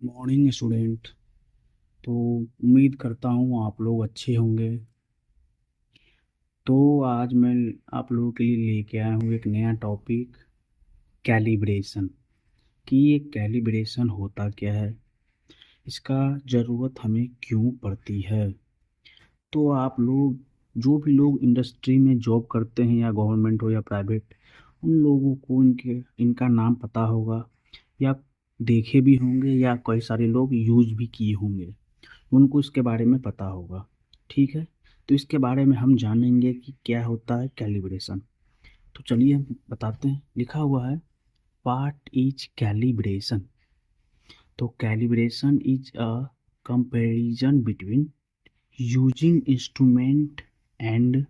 Morning student. तो उम्मीद करता हूँ आप लोग अच्छे होंगे। तो आज मैं आप लोगों के लिए लेके आया हूँ एक नया टॉपिक, कैलिब्रेशन। कि ये कैलिब्रेशन होता क्या है, इसका ज़रूरत हमें क्यों पड़ती है। तो आप लोग, जो भी लोग इंडस्ट्री में जॉब करते हैं, या गवर्नमेंट हो या प्राइवेट, उन लोगों को इनका नाम पता होगा, या देखे भी होंगे, या कई सारे लोग यूज़ भी किए होंगे, उनको इसके बारे में पता होगा। ठीक है, तो इसके बारे में हम जानेंगे कि क्या होता है कैलिब्रेशन। तो चलिए हम बताते हैं। लिखा हुआ है, व्हाट इज कैलिब्रेशन। तो calibration is a comparison between using instrument and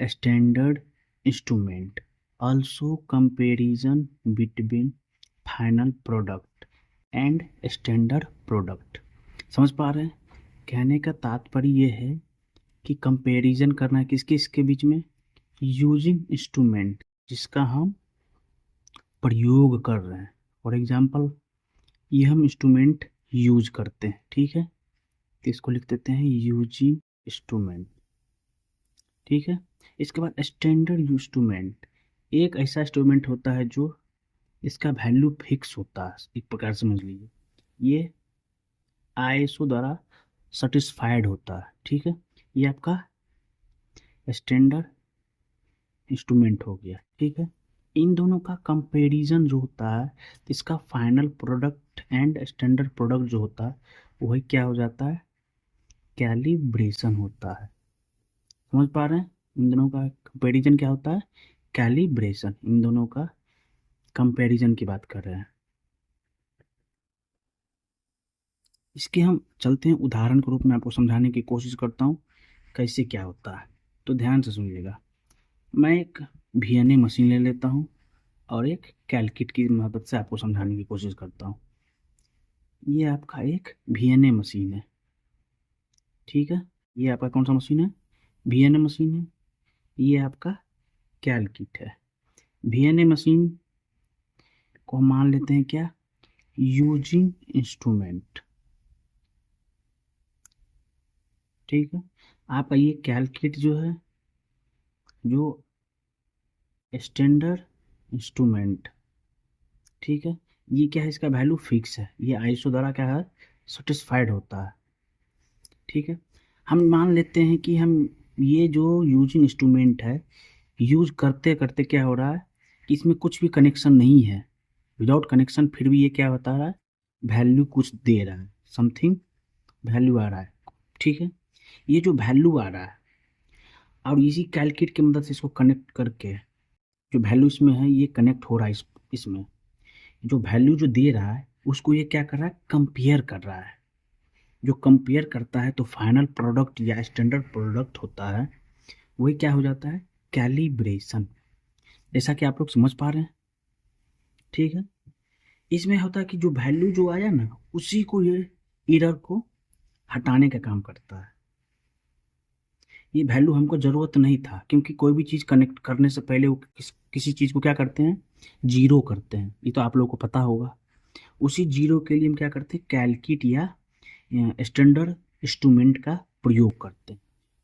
standard instrument, also comparison between final product and standard product. समझ पा रहे हैं? कहने का तात्पर्य ये है कि कंपैरिजन करना है किसके इसके बीच में, यूजिंग इंस्ट्रूमेंट जिसका हम प्रयोग कर रहे हैं। फॉर एग्जांपल, ये हम इंस्ट्रूमेंट यूज करते हैं, ठीक है, तो इसको लिख देते हैं यूजिंग इंस्ट्रूमेंट। ठीक है, इसके बाद स्टैंडर्ड इंस्ट्रूमेंट, एक ऐसा इंस्ट्रूमेंट होता है जो इसका वैल्यू फिक्स होता है। एक प्रकार से समझ लीजिए, ये आईएसओ द्वारा सर्टिस्फाइड होता है। ठीक है, ये आपका स्टैंडर्ड इंस्ट्रूमेंट हो गया। ठीक है, इन दोनों का कंपैरिजन जो होता है, तो इसका final product and standard product जो होता है, वही क्या हो जाता है, कैलिब्रेशन होता है। समझ पा रहे हैं? इन दोनों का कंपैरिजन क्या होता है, कैलिब्रेशन। इन दोनों का कंपैरिजन की बात कर रहे हैं। इसके हम चलते हैं, उदाहरण के रूप में आपको समझाने की कोशिश करता हूँ कैसे क्या होता है। तो ध्यान से सुनिएगा। मैं एक वीएनए मशीन ले लेता हूँ और एक कैलकिट की मदद से आपको समझाने की कोशिश करता हूँ। ये आपका एक वीएनए मशीन है। ठीक है, ये आपका कौन सा मशीन है, वीएनए मशीन है। ये आपका कैलकिट है। वीएनए मशीन को हम मान लेते हैं क्या, यूजिंग इंस्ट्रूमेंट। ठीक है, आपका ये कैलकिट जो है, जो स्टैंडर्ड इंस्ट्रूमेंट, ठीक है, ये क्या है, इसका वैल्यू फिक्स है, ये आईएसओ द्वारा क्या है, सेटिस्फाइड होता है। ठीक है, हम मान लेते हैं कि हम ये जो यूजिंग इंस्ट्रूमेंट है, यूज करते करते क्या हो रहा है कि इसमें कुछ भी कनेक्शन नहीं है, विदाउट कनेक्शन, फिर भी ये क्या बता रहा है, वैल्यू कुछ दे रहा है, समथिंग वैल्यू आ रहा है। ठीक है, ये जो वैल्यू आ रहा है, और इसी कैलकुलेट की मदद से इसको कनेक्ट करके जो वैल्यू इसमें है, ये कनेक्ट हो रहा है इसमें जो वैल्यू जो दे रहा है, उसको ये क्या कर रहा है, कंपेयर कर रहा है। जो कंपेयर करता है, तो फाइनल प्रोडक्ट या स्टैंडर्ड प्रोडक्ट होता है, वही क्या हो जाता है, कैलिब्रेशन। जैसा कि आप लोग समझ पा रहे हैं। ठीक है, इसमें होता है कि जो वैल्यू जो आया ना, उसी को ये एरर को हटाने का काम करता है। ये वैल्यू हमको ज़रूरत नहीं था, क्योंकि कोई भी चीज़ कनेक्ट करने से पहले वो किसी चीज़ को क्या करते हैं, जीरो करते हैं। ये तो आप लोगों को पता होगा। उसी जीरो के लिए हम क्या करते हैं, कैलकिट या स्टैंडर्ड इंस्ट्रूमेंट का प्रयोग करते हैं।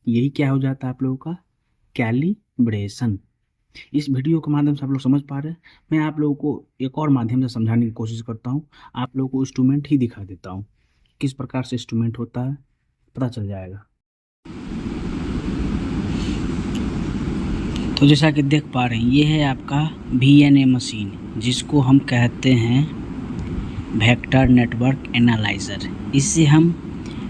यही क्या हो जाता है आप लोगों का, कैलिब्रेशन। इस वीडियो के माध्यम से आप लोग समझ पा रहे हैं। मैं आप लोगों को एक और माध्यम से समझाने की कोशिश करता हूँ। आप लोगों को इंस्ट्रूमेंट ही दिखा देता हूँ, किस प्रकार से इंस्ट्रूमेंट होता है, पता चल जाएगा। तो जैसा कि देख पा रहे हैं, ये है आपका वीएनए मशीन, जिसको हम कहते हैं वेक्टर नेटवर्क एनालाइज़र। इससे हम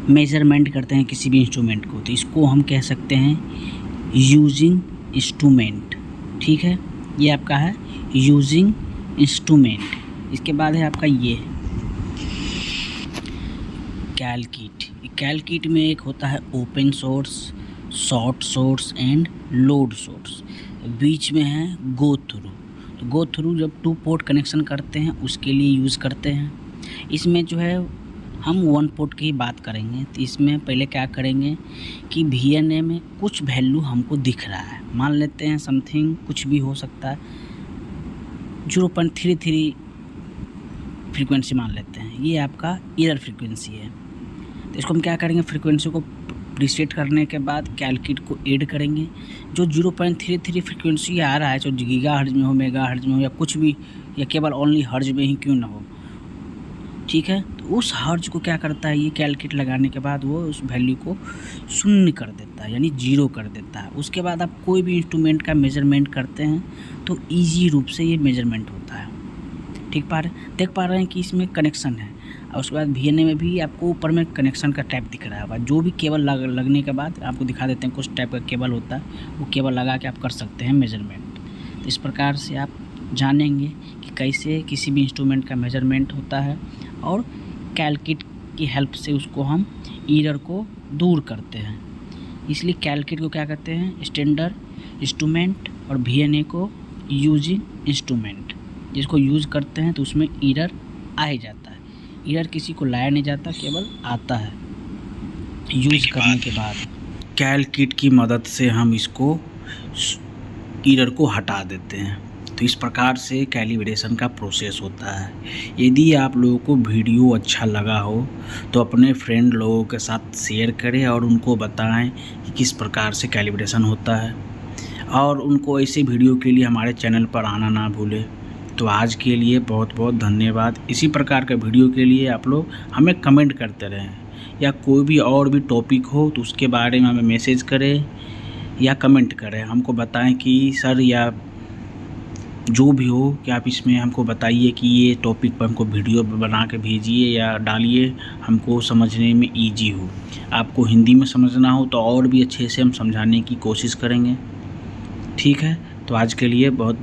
मेजरमेंट करते हैं किसी भी इंस्ट्रूमेंट को, तो इसको हम कह सकते हैं यूजिंग इंस्ट्रूमेंट। ठीक है, ये आपका है यूजिंग इंस्ट्रूमेंट। इसके बाद है आपका ये कैलकिट। कैलकिट में एक होता है open source, short source and load source. बीच में है गो थ्रू। तो गो थ्रू जब टू पोर्ट कनेक्शन करते हैं उसके लिए यूज़ करते हैं। इसमें जो है हम वन पोर्ट की बात करेंगे। तो इसमें पहले क्या करेंगे कि वीएनए में कुछ वैल्यू हमको दिख रहा है, मान लेते हैं समथिंग, कुछ भी हो सकता है, 0.33 फ्रीक्वेंसी मान लेते हैं, ये आपका एरर फ्रीक्वेंसी है। तो इसको हम क्या करेंगे, फ्रीक्वेंसी को प्रीसेट करने के बाद कैलकुलेट को ऐड करेंगे। जो 0.33 फ्रीक्वेंसी आ रहा है, जो गीगा हर्ट्ज में हो, मेगा हर्ट्ज में हो, या कुछ भी, या केवल ओनली हर्ट्ज में ही क्यों ना हो, ठीक है। तो उस हर्ट्ज को क्या करता है, ये कैलकुलेट लगाने के बाद वो उस वैल्यू को शून्य कर देता है, यानी 0 कर देता है। उसके बाद आप कोई भी इंस्ट्रूमेंट का मेजरमेंट करते हैं तो ईजी रूप से ये मेजरमेंट होता है। देख पा रहे हैं कि इसमें कनेक्शन है। और उसके बाद VNA में भी आपको ऊपर में कनेक्शन का टाइप दिख रहा होगा। जो भी केबल लगने के बाद आपको दिखा देते हैं, कुछ टाइप का केबल होता है, वो केबल लगा के आप कर सकते हैं मेजरमेंट। तो इस प्रकार से आप जानेंगे कि कैसे किसी भी इंस्ट्रूमेंट का मेजरमेंट होता है, और कैलकुलेट की हेल्प से उसको हम एरर को दूर करते हैं। इसलिए कैलकुलेट को क्या कहते हैं, स्टैंडर्ड इंस्ट्रूमेंट, और VNA को यूजिंग इंस्ट्रूमेंट। जिसको यूज़ करते हैं तो उसमें एरर आ ही जाता है। एरर किसी को लाया नहीं जाता, केवल आता है यूज़ करने के बाद। कैलकुलेट की मदद से हम इसको एरर को हटा देते हैं। तो इस प्रकार से कैलिब्रेशन का प्रोसेस होता है। यदि आप लोगों को वीडियो अच्छा लगा हो तो अपने फ्रेंड लोगों के साथ शेयर करें और उनको बताएं कि किस प्रकार से कैलिब्रेशन होता है, और उनको ऐसे वीडियो के लिए हमारे चैनल पर आना ना भूलें। तो आज के लिए बहुत बहुत धन्यवाद। इसी प्रकार का वीडियो के लिए आप लोग हमें कमेंट करते रहें, या कोई भी और भी टॉपिक हो तो उसके बारे में हमें मैसेज करें या कमेंट करें। हमको बताएं कि सर, या जो भी हो कि आप इसमें हमको बताइए कि ये टॉपिक पर हमको वीडियो बना के भेजिए या डालिए, हमको समझने में ईजी हो। आपको हिंदी में समझना हो तो और भी अच्छे से हम समझाने की कोशिश करेंगे, ठीक है। तो आज के लिए बहुत बहुत